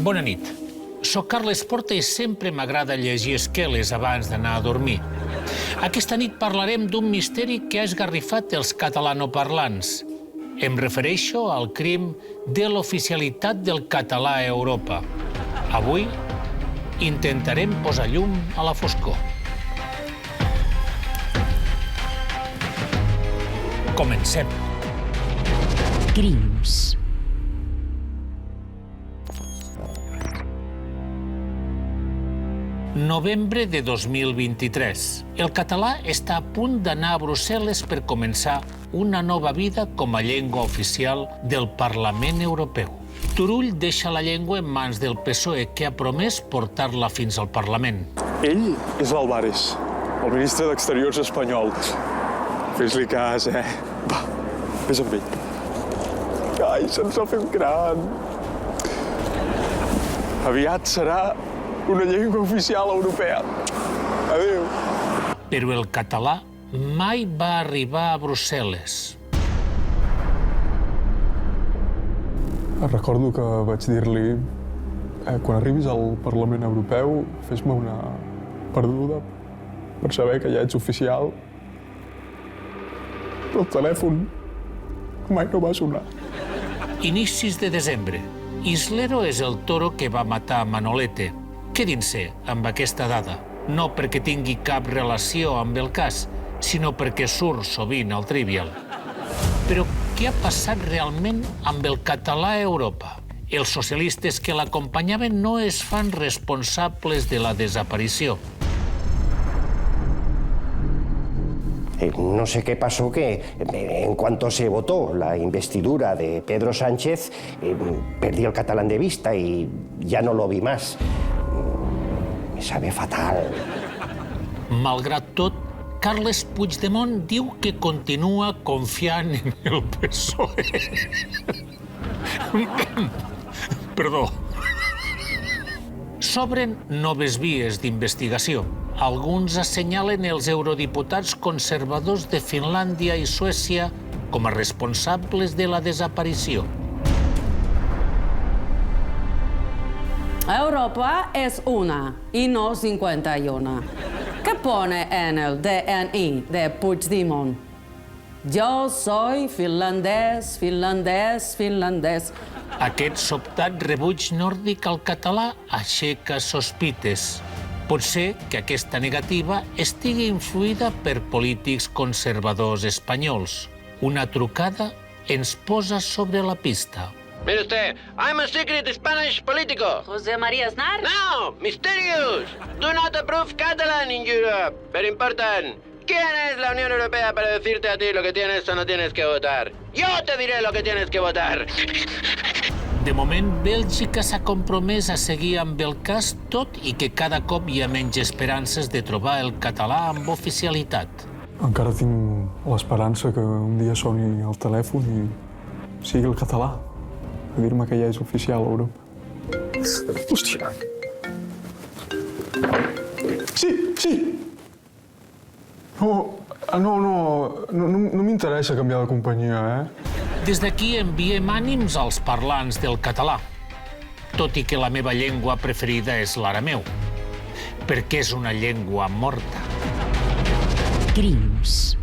Bona nit. Soc Carles Porta i sempre m'agrada llegir esqueles abans d'anar a dormir. Aquesta nit parlarem d'un misteri que ha esgarrifat els catalanoparlants. Em refereixo al crim de l'oficialitat del català a Europa. Avui intentarem posar llum a la foscor. Comencem. Crims. Novembre de 2023. El català està a punt d'anar a Brussel·les per començar una nova vida com a llengua oficial del Parlament Europeu. Turull deixa la llengua en mans del PSOE, que ha promès portar-la fins al Parlament. Ell és l'Álvarez, el ministre d'Exteriors espanyol. Fes-li cas, Va, vés amb ell. Ai, se'ns ha fet gran. Aviat serà una llengua oficial europea. Adéu. Però el català mai va arribar a Brussel·les. Recordo que vaig dir-li quan arribis al Parlament Europeu, fes-me una perduda per saber que ja ets oficial. Però el telèfon mai no va sonar. Inicis de desembre. Islero és el toro que va matar Manolete. Quedin-se amb aquesta dada, no perquè tingui cap relació amb el cas, sinó perquè surt sovint al Trivial. Però què ha passat realment amb el català a Europa? Els socialistes que l'acompanyaven no es fan responsables de la desaparició. No sé qué pasó, que en cuanto se votó la investidura de Pedro Sánchez, perdí el catalán de vista y ya no lo vi más. Me sabe fatal. Malgrat tot, Carles Puigdemont diu que continua confiant en el PSOE. Perdó. S'obren noves vies d'investigació. Alguns assenyalen els eurodiputats conservadors de Finlàndia i Suècia com a responsables de la desaparició. Europa es una y no 51. ¿Qué pone en el DNI de Puigdemont? Yo soy finlandés, finlandés, finlandés. Aquest sobtat rebuig nòrdic al català aixeca sospites. Pot ser que aquesta negativa estigui influïda per polítics conservadors espanyols. Una trucada ens posa sobre la pista. Mire usted, I'm a secret Spanish politico. José María Aznar? No, mysterious. Do not approve Catalan in Europe. Pero important, ¿quién es la Unión Europea para decirte a ti lo que tienes o no tienes que votar? Yo te diré lo que tienes que votar. De moment, Bèlgica s'ha compromès a seguir amb el cas, tot i que cada cop hi ha menys esperances de trobar el català amb oficialitat. Encara tinc l'esperança que un dia soni el telèfon i sigui el català a dir-me que ja és oficial a Europa. Hòstia! Sí! No m'interessa canviar de companyia, Des d'aquí enviem ànims als parlants del català, tot i que la meva llengua preferida és l'arameu, perquè és una llengua morta. Crims.